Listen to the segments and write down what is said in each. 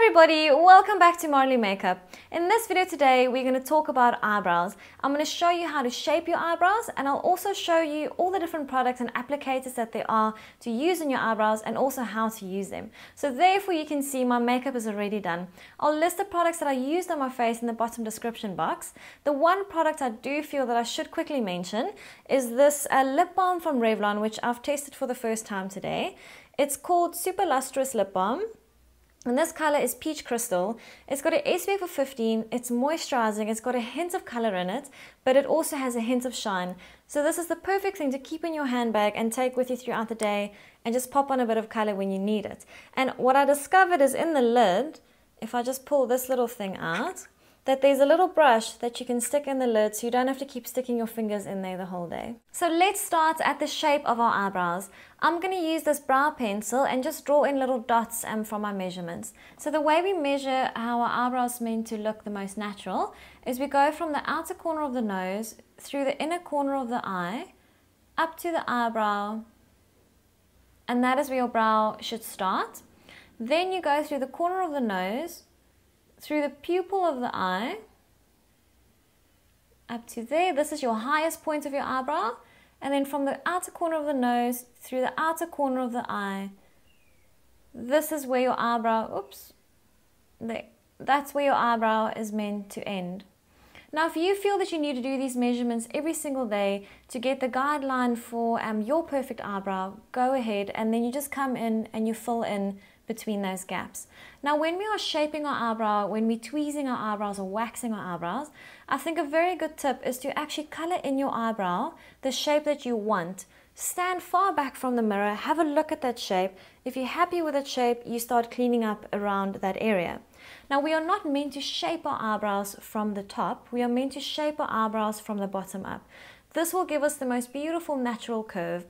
everybody, welcome back to Marley Makeup. In this video today, we're going to talk about eyebrows. I'm going to show you how to shape your eyebrows, and I'll also show you all the different products and applicators that there are to use in your eyebrows and also how to use them. So therefore you can see my makeup is already done. I'll list the products that I used on my face in the bottom description box. The one product I do feel that I should quickly mention is this lip balm from Revlon, which I've tested for the first time today. It's called Super Lustrous Lip Balm. And this color is Peach Crystal. It's got an SPF of 15, it's moisturizing, it's got a hint of color in it, but it also has a hint of shine. So this is the perfect thing to keep in your handbag and take with you throughout the day and just pop on a bit of color when you need it. And what I discovered is in the lid, if I just pull this little thing out, that there's a little brush that you can stick in the lid so you don't have to keep sticking your fingers in there the whole day. So let's start at the shape of our eyebrows. I'm going to use this brow pencil and just draw in little dots from my measurements. So the way we measure how our eyebrows are meant to look the most natural is we go from the outer corner of the nose through the inner corner of the eye up to the eyebrow, and that is where your brow should start. Then you go through the corner of the nose through the pupil of the eye up to there. This is your highest point of your eyebrow, and then from the outer corner of the nose through the outer corner of the eye, this is where your eyebrow, that's where your eyebrow is meant to end. Now if you feel that you need to do these measurements every single day to get the guideline for your perfect eyebrow, go ahead, and then you just come in and you fill in between those gaps. Now when we are shaping our eyebrow, when we're tweezing our eyebrows or waxing our eyebrows, I think a very good tip is to actually color in your eyebrow the shape that you want. Stand far back from the mirror, have a look at that shape. If you're happy with that shape, you start cleaning up around that area. Now we are not meant to shape our eyebrows from the top, we are meant to shape our eyebrows from the bottom up. This will give us the most beautiful natural curve.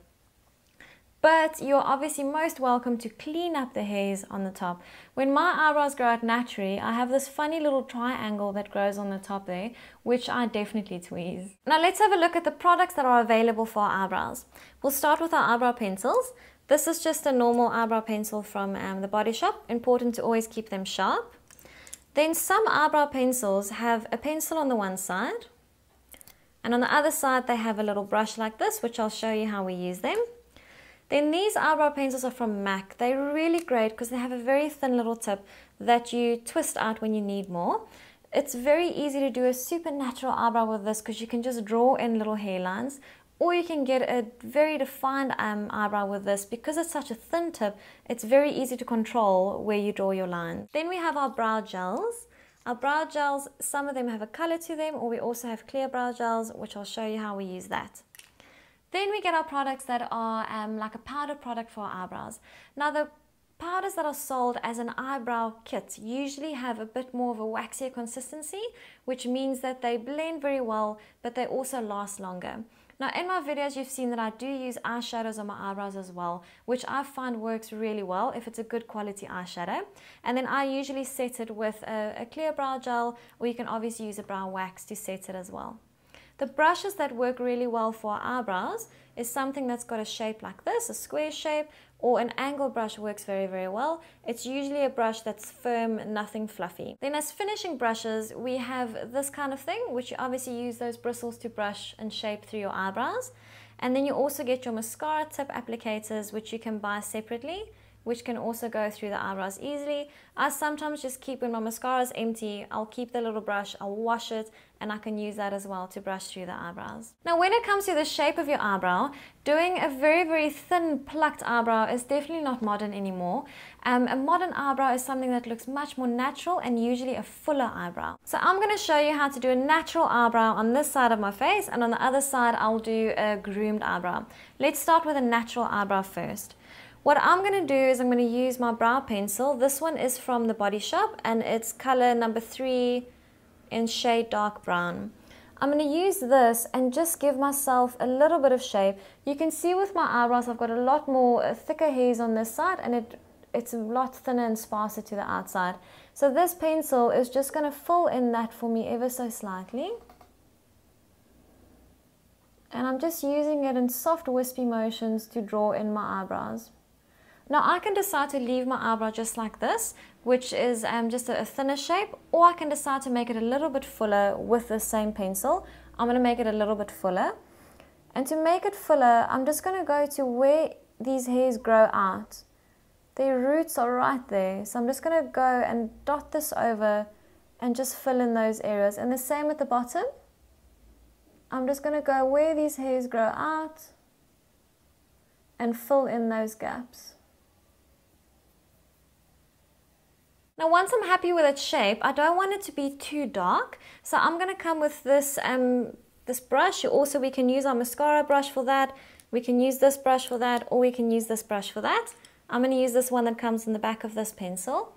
But you're obviously most welcome to clean up the hairs on the top. When my eyebrows grow out naturally, I have this funny little triangle that grows on the top there, which I definitely tweeze. Now let's have a look at the products that are available for our eyebrows. We'll start with our eyebrow pencils. This is just a normal eyebrow pencil from the Body Shop. Important to always keep them sharp. Then some eyebrow pencils have a pencil on the one side, and on the other side they have a little brush like this, which I'll show you how we use them. Then these eyebrow pencils are from MAC. They're really great because they have a very thin little tip that you twist out when you need more. It's very easy to do a super natural eyebrow with this because you can just draw in little hairlines, or you can get a very defined eyebrow with this. Because it's such a thin tip, it's very easy to control where you draw your lines. Then we have our brow gels. Our brow gels, some of them have a color to them, or we also have clear brow gels, which I'll show you how we use that. Then we get our products that are like a powder product for our eyebrows. Now the powders that are sold as an eyebrow kit usually have a bit more of a waxier consistency, which means that they blend very well, but they also last longer. Now in my videos you've seen that I do use eyeshadows on my eyebrows as well, which I find works really well if it's a good quality eyeshadow. And then I usually set it with a clear brow gel, or you can obviously use a brow wax to set it as well. The brushes that work really well for our eyebrows is something that's got a shape like this, a square shape, or an angle brush works very, very well. It's usually a brush that's firm, nothing fluffy. Then as finishing brushes, we have this kind of thing, which you obviously use those bristles to brush and shape through your eyebrows. And then you also get your mascara tip applicators, which you can buy separately, which can also go through the eyebrows easily. I sometimes just keep, when my mascara is empty, I'll keep the little brush, I'll wash it, and I can use that as well to brush through the eyebrows. Now when it comes to the shape of your eyebrow, doing a very, very thin plucked eyebrow is definitely not modern anymore. A modern eyebrow is something that looks much more natural and usually a fuller eyebrow. So I'm going to show you how to do a natural eyebrow on this side of my face, and on the other side I'll do a groomed eyebrow. Let's start with a natural eyebrow first. What I'm going to do is I'm going to use my brow pencil. This one is from the Body Shop and it's color number 3 in shade dark brown. I'm going to use this and just give myself a little bit of shape. You can see with my eyebrows I've got a lot more thicker hairs on this side, and it's a lot thinner and sparser to the outside. So this pencil is just going to fill in that for me ever so slightly. And I'm just using it in soft wispy motions to draw in my eyebrows. Now I can decide to leave my eyebrow just like this, which is just a thinner shape, or I can decide to make it a little bit fuller with the same pencil. I'm going to make it a little bit fuller. And to make it fuller, I'm just going to go to where these hairs grow out. Their roots are right there. So I'm just going to go and dot this over and just fill in those areas. And the same at the bottom. I'm just going to go where these hairs grow out and fill in those gaps. Now once I'm happy with its shape, I don't want it to be too dark. So I'm going to come with this this brush. We can use our mascara brush for that. We can use this brush for that, or we can use this brush for that. I'm going to use this one that comes in the back of this pencil.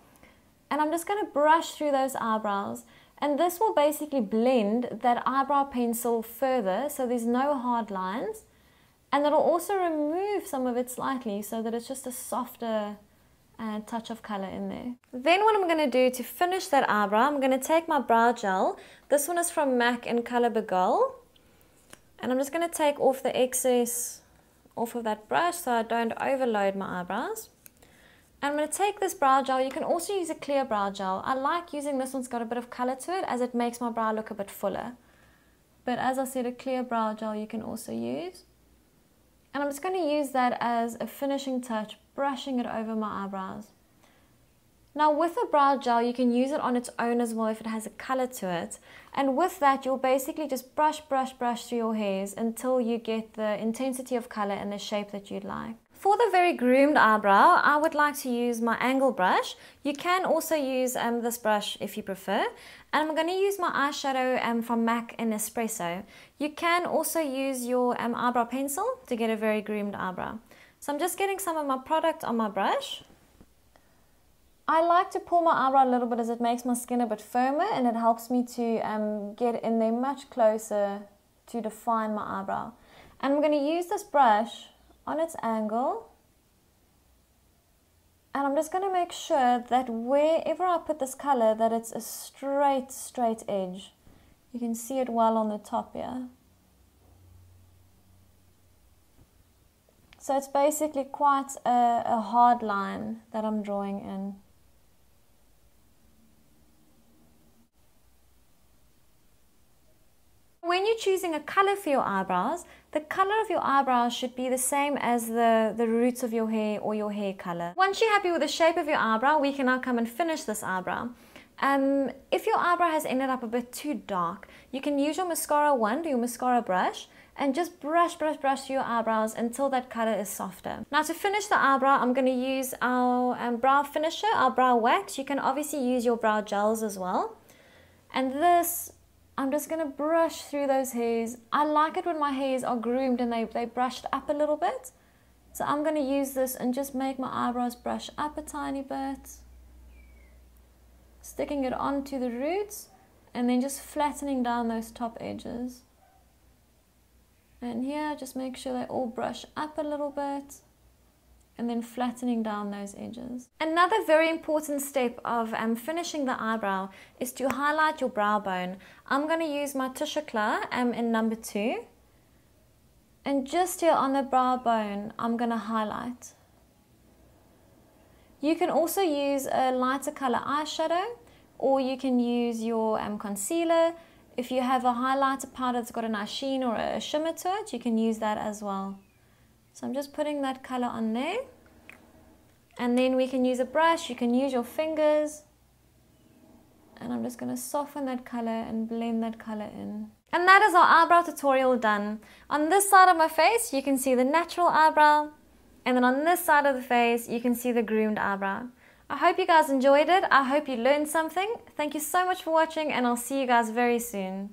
And I'm just going to brush through those eyebrows. And this will basically blend that eyebrow pencil further, so there's no hard lines. And it'll also remove some of it slightly, so that it's just a softer touch of color in there. Then what I'm going to do to finish that eyebrow, I'm going to take my brow gel. This one is from MAC in color Beguile. And I'm just going to take off the excess off of that brush so I don't overload my eyebrows. And I'm going to take this brow gel. You can also use a clear brow gel. I like using this one, it's got a bit of color to it as it makes my brow look a bit fuller. But as I said, a clear brow gel you can also use. And I'm just going to use that as a finishing touch, brushing it over my eyebrows. Now with a brow gel, you can use it on its own as well if it has a color to it. And with that, you'll basically just brush through your hairs until you get the intensity of color and the shape that you'd like. For the very groomed eyebrow, I would like to use my angle brush. You can also use this brush if you prefer. And I'm going to use my eyeshadow from MAC in Espresso. You can also use your eyebrow pencil to get a very groomed eyebrow. So I'm just getting some of my product on my brush. I like to pull my eyebrow a little bit as it makes my skin a bit firmer and it helps me to get in there much closer to define my eyebrow. And I'm going to use this brush on its angle, and I'm just going to make sure that wherever I put this color that it's a straight edge. You can see it well on the top here. So it's basically quite a hard line that I'm drawing in. When you're choosing a color for your eyebrows, the color of your eyebrows should be the same as the roots of your hair or your hair color. Once you're happy with the shape of your eyebrow, we can now come and finish this eyebrow. If your eyebrow has ended up a bit too dark, you can use your mascara wand or your mascara brush and just brush through your eyebrows until that color is softer. Now to finish the eyebrow, I'm going to use our brow finisher, our brow wax. You can obviously use your brow gels as well. And this, I'm just going to brush through those hairs. I like it when my hairs are groomed and they brushed up a little bit. So I'm going to use this and just make my eyebrows brush up a tiny bit. Sticking it onto the roots and then just flattening down those top edges. And here, just make sure they all brush up a little bit. And then flattening down those edges. Another very important step of finishing the eyebrow is to highlight your brow bone. I'm going to use my Touche Eclat in number 2. And just here on the brow bone, I'm going to highlight. You can also use a lighter color eyeshadow, or you can use your concealer. If you have a highlighter powder that's got a nice sheen or a shimmer to it, you can use that as well. So I'm just putting that color on there. And then we can use a brush, you can use your fingers. And I'm just going to soften that color and blend that color in. And that is our eyebrow tutorial done. On this side of my face, you can see the natural eyebrow. And then on this side of the face, you can see the groomed eyebrow. I hope you guys enjoyed it. I hope you learned something. Thank you so much for watching, and I'll see you guys very soon.